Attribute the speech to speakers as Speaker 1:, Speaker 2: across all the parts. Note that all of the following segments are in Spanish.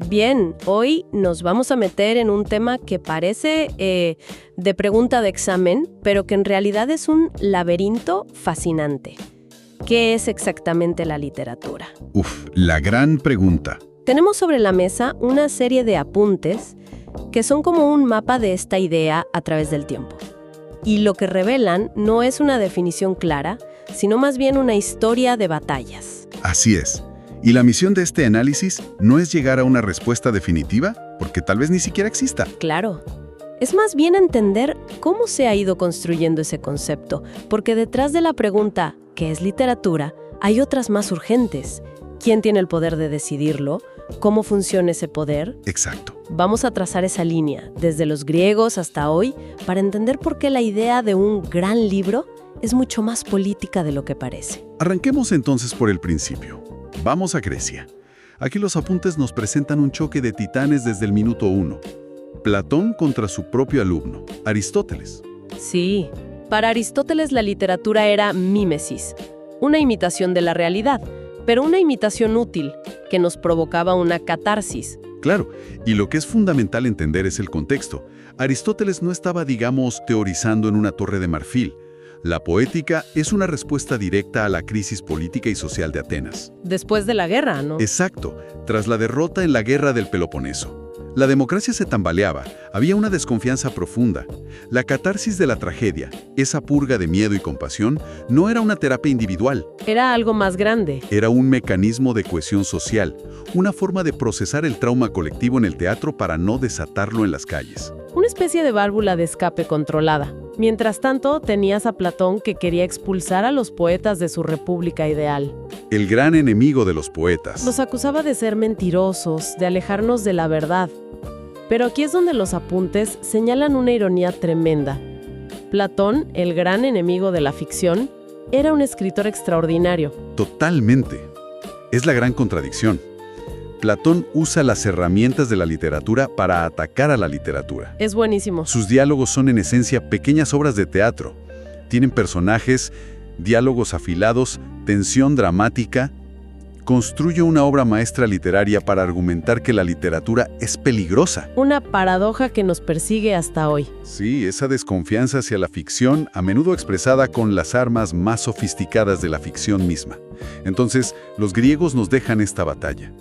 Speaker 1: Bien, hoy nos vamos a meter en un tema que parece de pregunta de examen, pero que en realidad es un laberinto fascinante. ¿Qué es exactamente la literatura?
Speaker 2: La gran pregunta.
Speaker 1: Tenemos sobre la mesa una serie de apuntes que son como un mapa de esta idea a través del tiempo. Y lo que revelan no es una definición clara, sino más bien una historia de batallas.
Speaker 2: Así es. Y la misión de este análisis no es llegar a una respuesta definitiva, porque tal vez ni siquiera exista.
Speaker 1: Claro. Es más bien entender cómo se ha ido construyendo ese concepto, porque detrás de la pregunta ¿qué es literatura?, hay otras más urgentes. ¿Quién tiene el poder de decidirlo? ¿Cómo funciona ese poder?
Speaker 2: Exacto.
Speaker 1: Vamos a trazar esa línea, desde los griegos hasta hoy, para entender por qué la idea de un gran libro es mucho más política de lo que parece.
Speaker 2: Arranquemos entonces por el principio. Vamos a Grecia. Aquí los apuntes nos presentan un choque de titanes desde el minuto 1. Platón contra su propio alumno, Aristóteles.
Speaker 1: Sí, para Aristóteles la literatura era mímesis, una imitación de la realidad, pero una imitación útil, que nos provocaba una catarsis.
Speaker 2: Claro, y lo que es fundamental entender es el contexto. Aristóteles no estaba, digamos, teorizando en una torre de marfil. La poética es una respuesta directa a la crisis política y social de Atenas.
Speaker 1: Después de la guerra, ¿no?
Speaker 2: Exacto, tras la derrota en la guerra del Peloponeso. La democracia se tambaleaba, había una desconfianza profunda. La catarsis de la tragedia, esa purga de miedo y compasión, no era una terapia individual.
Speaker 1: Era algo más grande.
Speaker 2: Era un mecanismo de cohesión social, una forma de procesar el trauma colectivo en el teatro para no desatarlo en las calles.
Speaker 1: Una especie de válvula de escape controlada. Mientras tanto, tenías a Platón que quería expulsar a los poetas de su república ideal.
Speaker 2: El gran enemigo de los poetas.
Speaker 1: Los acusaba de ser mentirosos, de alejarnos de la verdad. Pero aquí es donde los apuntes señalan una ironía tremenda. Platón, el gran enemigo de la ficción, era un escritor extraordinario.
Speaker 2: Totalmente. Es la gran contradicción. Platón usa las herramientas de la literatura para atacar a la literatura.
Speaker 1: Es buenísimo.
Speaker 2: Sus diálogos son en esencia pequeñas obras de teatro. Tienen personajes, diálogos afilados, tensión dramática. Construye una obra maestra literaria para argumentar que la literatura es peligrosa.
Speaker 1: Una paradoja que nos persigue hasta hoy.
Speaker 2: Sí, esa desconfianza hacia la ficción, a menudo expresada con las armas más sofisticadas de la ficción misma. Entonces, los griegos nos dejan esta batalla.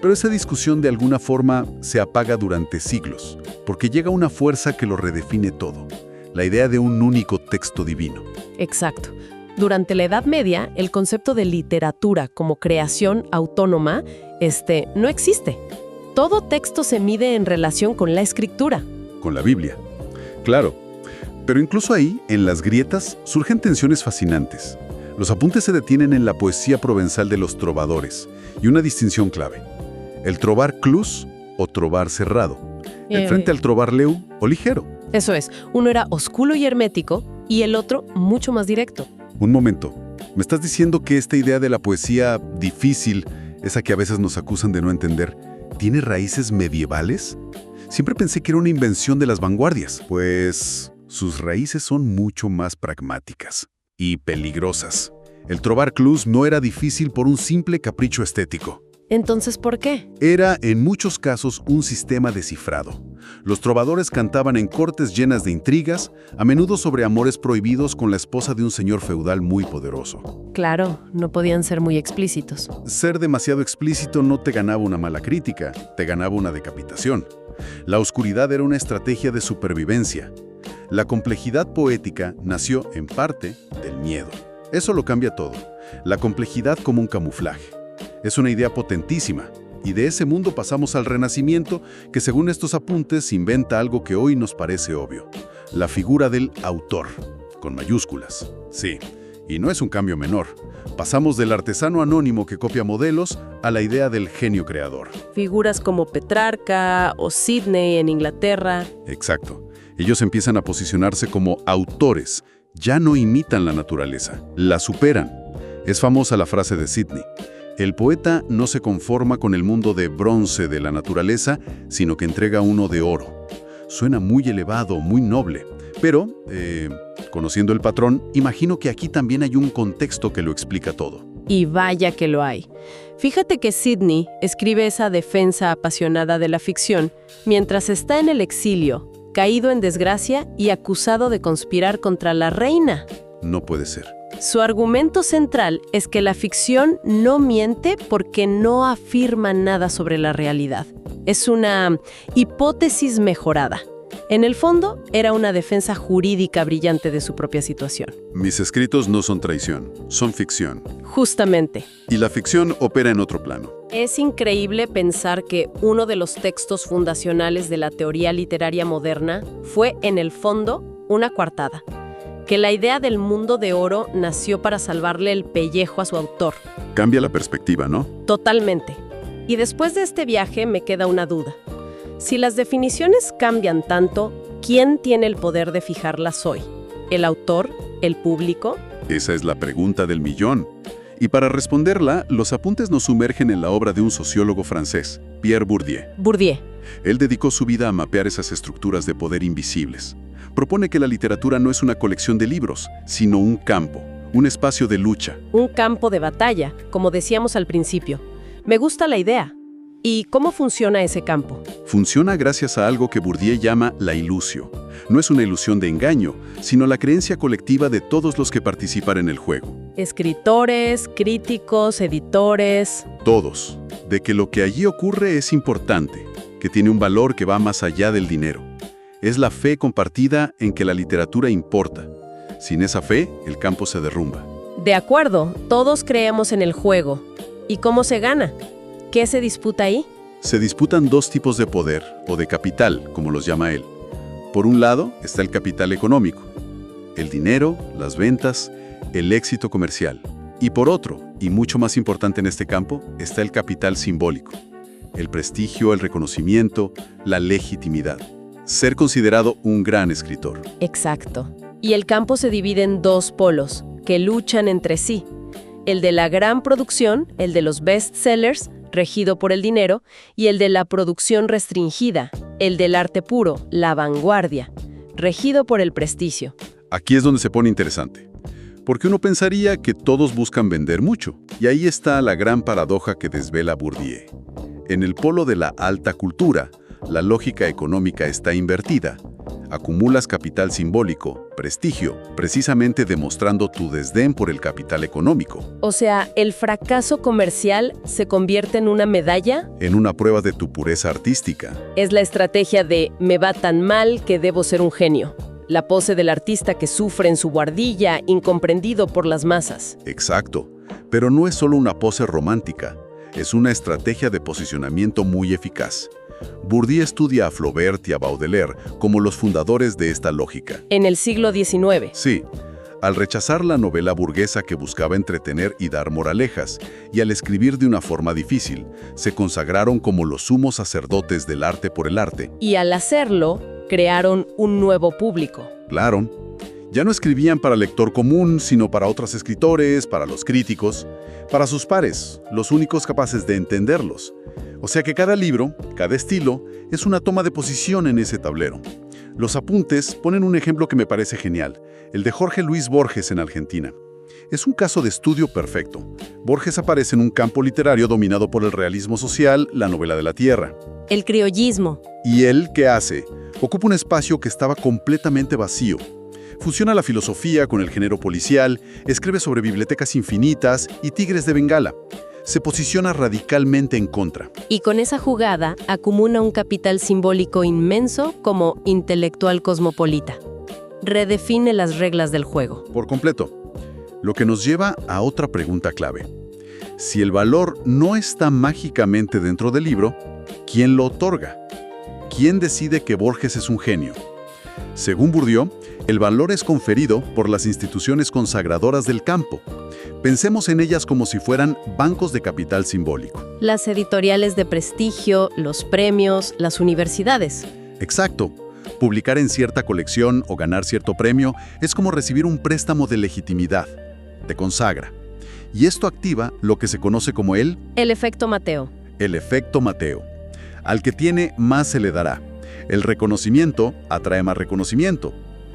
Speaker 2: Pero esa discusión de alguna forma se apaga durante siglos, porque llega una fuerza que lo redefine todo, la idea de un único texto divino.
Speaker 1: Exacto. Durante la Edad Media, el concepto de literatura como creación autónoma, no existe. Todo texto se mide en relación con la escritura.
Speaker 2: Con la Biblia. Claro. Pero incluso ahí, en las grietas, surgen tensiones fascinantes. Los apuntes se detienen en la poesía provenzal de los trovadores, y una distinción clave. El trobar clus o trobar cerrado. El frente al trobar leu o ligero.
Speaker 1: Eso es, uno era oscuro y hermético y el otro mucho más directo.
Speaker 2: Un momento, ¿me estás diciendo que esta idea de la poesía difícil, esa que a veces nos acusan de no entender, tiene raíces medievales? Siempre pensé que era una invención de las vanguardias. Pues sus raíces son mucho más pragmáticas y peligrosas. El trobar clus no era difícil por un simple capricho estético.
Speaker 1: Entonces, ¿por qué?
Speaker 2: Era, en muchos casos, un sistema descifrado. Los trovadores cantaban en cortes llenas de intrigas, a menudo sobre amores prohibidos con la esposa de un señor feudal muy poderoso.
Speaker 1: Claro, no podían ser muy explícitos.
Speaker 2: Ser demasiado explícito no te ganaba una mala crítica, te ganaba una decapitación. La oscuridad era una estrategia de supervivencia. La complejidad poética nació, en parte, del miedo. Eso lo cambia todo. La complejidad como un camuflaje. Es una idea potentísima, y de ese mundo pasamos al Renacimiento, que según estos apuntes inventa algo que hoy nos parece obvio, la figura del autor, con mayúsculas. Sí, y no es un cambio menor. Pasamos del artesano anónimo que copia modelos a la idea del genio creador.
Speaker 1: Figuras como Petrarca o Sidney en Inglaterra.
Speaker 2: Exacto. Ellos empiezan a posicionarse como autores. Ya no imitan la naturaleza, la superan. Es famosa la frase de Sidney. El poeta no se conforma con el mundo de bronce de la naturaleza, sino que entrega uno de oro. Suena muy elevado, muy noble, pero, conociendo el patrón, imagino que aquí también hay un contexto que lo explica todo.
Speaker 1: Y vaya que lo hay. Fíjate que Sidney escribe esa defensa apasionada de la ficción mientras está en el exilio, caído en desgracia y acusado de conspirar contra la reina.
Speaker 2: No puede ser.
Speaker 1: Su argumento central es que la ficción no miente porque no afirma nada sobre la realidad. Es una hipótesis mejorada. En el fondo, era una defensa jurídica brillante de su propia situación.
Speaker 2: Mis escritos no son traición, son ficción.
Speaker 1: Justamente.
Speaker 2: Y la ficción opera en otro plano.
Speaker 1: Es increíble pensar que uno de los textos fundacionales de la teoría literaria moderna fue, en el fondo, una coartada. Que la idea del mundo de oro nació para salvarle el pellejo a su autor.
Speaker 2: Cambia la perspectiva, ¿no?
Speaker 1: Totalmente. Y después de este viaje me queda una duda. Si las definiciones cambian tanto, ¿quién tiene el poder de fijarlas hoy? ¿El autor? ¿El público?
Speaker 2: Esa es la pregunta del millón. Y para responderla, los apuntes nos sumergen en la obra de un sociólogo francés, Pierre Bourdieu.
Speaker 1: Bourdieu.
Speaker 2: Él dedicó su vida a mapear esas estructuras de poder invisibles. Propone que la literatura no es una colección de libros, sino un campo, un espacio de lucha.
Speaker 1: Un campo de batalla, como decíamos al principio. Me gusta la idea. ¿Y cómo funciona ese campo?
Speaker 2: Funciona gracias a algo que Bourdieu llama la ilusio. No es una ilusión de engaño, sino la creencia colectiva de todos los que participan en el juego.
Speaker 1: Escritores, críticos, editores.
Speaker 2: Todos. De que lo que allí ocurre es importante, que tiene un valor que va más allá del dinero. Es la fe compartida en que la literatura importa. Sin esa fe, el campo se derrumba.
Speaker 1: De acuerdo, todos creemos en el juego. ¿Y cómo se gana? ¿Qué se disputa ahí?
Speaker 2: Se disputan dos tipos de poder, o de capital, como los llama él. Por un lado está el capital económico, el dinero, las ventas, el éxito comercial. Y por otro, y mucho más importante en este campo, está el capital simbólico, el prestigio, el reconocimiento, la legitimidad. Ser considerado un gran escritor.
Speaker 1: Exacto. Y el campo se divide en dos polos, que luchan entre sí. El de la gran producción, el de los bestsellers, regido por el dinero, y el de la producción restringida, el del arte puro, la vanguardia, regido por el prestigio.
Speaker 2: Aquí es donde se pone interesante, porque uno pensaría que todos buscan vender mucho, y ahí está la gran paradoja que desvela Bourdieu. En el polo de la alta cultura, la lógica económica está invertida. Acumulas capital simbólico, prestigio, precisamente demostrando tu desdén por el capital económico.
Speaker 1: O sea, ¿el fracaso comercial se convierte en una medalla?
Speaker 2: En una prueba de tu pureza artística.
Speaker 1: Es la estrategia de me va tan mal que debo ser un genio. La pose del artista que sufre en su buhardilla, incomprendido por las masas.
Speaker 2: Exacto, pero no es solo una pose romántica, es una estrategia de posicionamiento muy eficaz. Bourdieu estudia a Flaubert y a Baudelaire como los fundadores de esta lógica.
Speaker 1: En el siglo XIX.
Speaker 2: Sí, al rechazar la novela burguesa que buscaba entretener y dar moralejas, y al escribir de una forma difícil, se consagraron como los sumos sacerdotes del arte por el arte.
Speaker 1: Y al hacerlo, crearon un nuevo público.
Speaker 2: Claro, ya no escribían para el lector común, sino para otros escritores, para los críticos, para sus pares, los únicos capaces de entenderlos. O sea que cada libro, cada estilo, es una toma de posición en ese tablero. Los apuntes ponen un ejemplo que me parece genial, el de Jorge Luis Borges en Argentina. Es un caso de estudio perfecto. Borges aparece en un campo literario dominado por el realismo social, la novela de la tierra.
Speaker 1: El criollismo.
Speaker 2: ¿Y él qué hace? Ocupa un espacio que estaba completamente vacío. Fusiona la filosofía con el género policial, escribe sobre bibliotecas infinitas y tigres de Bengala. Se posiciona radicalmente en contra.
Speaker 1: Y con esa jugada acumula un capital simbólico inmenso como intelectual cosmopolita. Redefine las reglas del juego.
Speaker 2: Por completo. Lo que nos lleva a otra pregunta clave. Si el valor no está mágicamente dentro del libro, ¿quién lo otorga? ¿Quién decide que Borges es un genio? Según Bourdieu, el valor es conferido por las instituciones consagradoras del campo. Pensemos en ellas como si fueran bancos de capital simbólico.
Speaker 1: Las editoriales de prestigio, los premios, las universidades.
Speaker 2: Exacto. Publicar en cierta colección o ganar cierto premio es como recibir un préstamo de legitimidad. Te consagra. Y esto activa lo que se conoce como el
Speaker 1: efecto Mateo.
Speaker 2: El efecto Mateo. Al que tiene, más se le dará. El reconocimiento atrae más reconocimiento.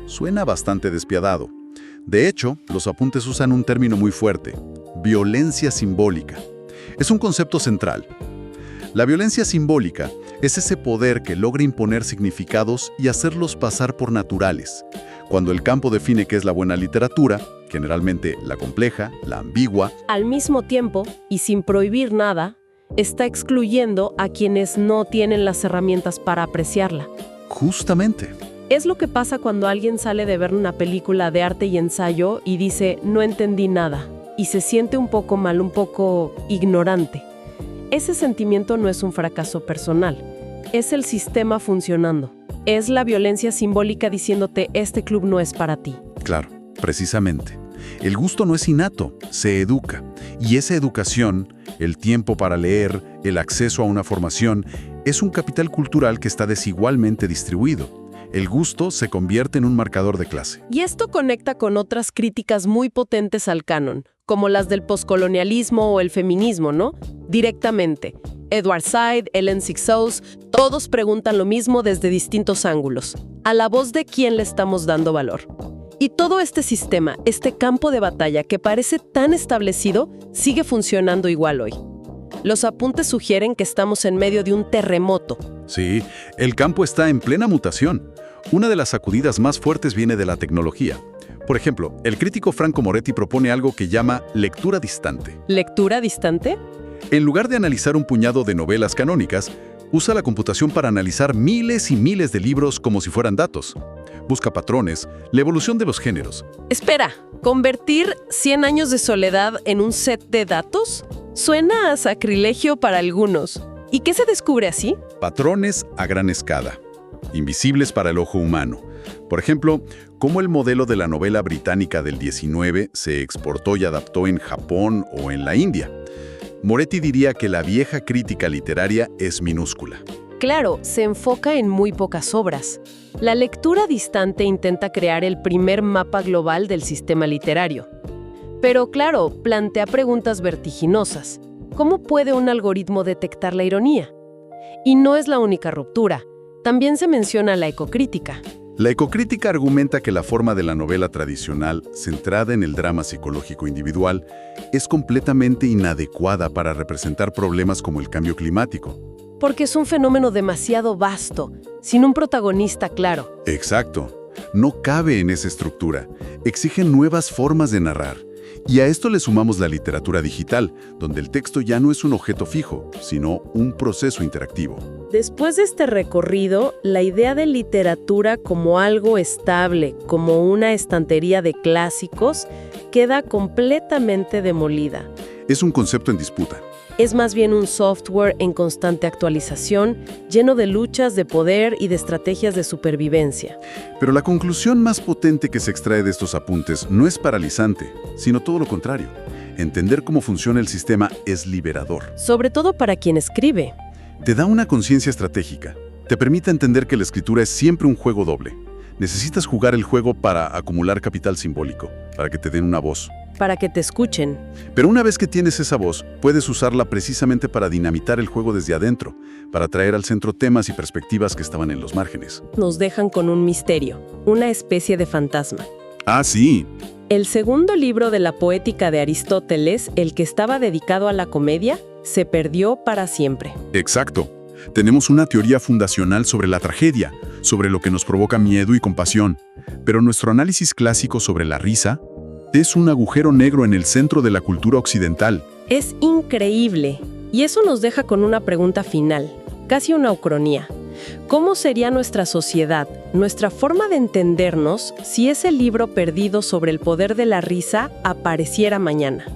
Speaker 2: Suena bastante despiadado, De hecho, los apuntes usan un término muy fuerte: violencia simbólica. Es un concepto central. La violencia simbólica es ese poder que logra imponer significados y hacerlos pasar por naturales. Cuando el campo define qué es la buena literatura, generalmente la compleja, la ambigua,
Speaker 1: Al mismo tiempo, y sin prohibir nada, está excluyendo a quienes no tienen las herramientas para apreciarla.
Speaker 2: justamente.
Speaker 1: Es lo que pasa cuando alguien sale de ver una película de arte y ensayo y dice, no entendí nada, y se siente un poco mal, un poco ignorante. Ese sentimiento no es un fracaso personal, es el sistema funcionando. Es la violencia simbólica diciéndote, este club no es para ti.
Speaker 2: Claro, precisamente. El gusto no es innato, se educa. Y esa educación, el tiempo para leer, el acceso a una formación, es un capital cultural que está desigualmente distribuido. El gusto se convierte en un marcador de clase.
Speaker 1: Y esto conecta con otras críticas muy potentes al canon, como las del poscolonialismo o el feminismo, ¿no? Directamente. Edward Said, Ellen Sixous, todos preguntan lo mismo desde distintos ángulos. ¿A la voz de quién le estamos dando valor? Y todo este sistema, este campo de batalla que parece tan establecido, sigue funcionando igual hoy. Los apuntes sugieren que estamos en medio de un terremoto.
Speaker 2: Sí, el campo está en plena mutación. Una de las sacudidas más fuertes viene de la tecnología. Por ejemplo, el crítico Franco Moretti propone algo que llama lectura distante.
Speaker 1: ¿Lectura distante?
Speaker 2: En lugar de analizar un puñado de novelas canónicas, usa la computación para analizar miles y miles de libros como si fueran datos. Busca patrones, la evolución de los géneros.
Speaker 1: Espera, ¿convertir 100 años de soledad en un set de datos? Suena a sacrilegio para algunos. ¿Y qué se descubre así?
Speaker 2: Patrones a gran escala, invisibles para el ojo humano. Por ejemplo, cómo el modelo de la novela británica del 19 se exportó y adaptó en Japón o en la India. Moretti diría que la vieja crítica literaria es minúscula.
Speaker 1: Claro, se enfoca en muy pocas obras. La lectura distante intenta crear el primer mapa global del sistema literario. Pero claro, plantea preguntas vertiginosas. ¿Cómo puede un algoritmo detectar la ironía? Y no es la única ruptura. También se menciona la ecocrítica.
Speaker 2: La ecocrítica argumenta que la forma de la novela tradicional, centrada en el drama psicológico individual, es completamente inadecuada para representar problemas como el cambio climático.
Speaker 1: Porque es un fenómeno demasiado vasto, sin un protagonista claro.
Speaker 2: Exacto. No cabe en esa estructura. Exigen nuevas formas de narrar. Y a esto le sumamos la literatura digital, donde el texto ya no es un objeto fijo, sino un proceso interactivo.
Speaker 1: Después de este recorrido, la idea de literatura como algo estable, como una estantería de clásicos, queda completamente demolida.
Speaker 2: Es un concepto en disputa.
Speaker 1: Es más bien un software en constante actualización, lleno de luchas de poder y de estrategias de supervivencia.
Speaker 2: Pero la conclusión más potente que se extrae de estos apuntes no es paralizante, sino todo lo contrario. Entender cómo funciona el sistema es liberador.
Speaker 1: Sobre todo para quien escribe.
Speaker 2: Te da una conciencia estratégica. Te permite entender que la escritura es siempre un juego doble. Necesitas jugar el juego para acumular capital simbólico, para que te den una voz.
Speaker 1: Para que te escuchen.
Speaker 2: Pero una vez que tienes esa voz, puedes usarla precisamente para dinamitar el juego desde adentro, para traer al centro temas y perspectivas que estaban en los márgenes.
Speaker 1: Nos dejan con un misterio, una especie de fantasma.
Speaker 2: Ah, sí.
Speaker 1: El segundo libro de la poética de Aristóteles, el que estaba dedicado a la comedia, se perdió para siempre.
Speaker 2: Exacto. Tenemos una teoría fundacional sobre la tragedia, sobre lo que nos provoca miedo y compasión. Pero nuestro análisis clásico sobre la risa es un agujero negro en el centro de la cultura occidental.
Speaker 1: Es increíble. Y eso nos deja con una pregunta final, casi una ucronía. ¿Cómo sería nuestra sociedad, nuestra forma de entendernos, si ese libro perdido sobre el poder de la risa apareciera mañana?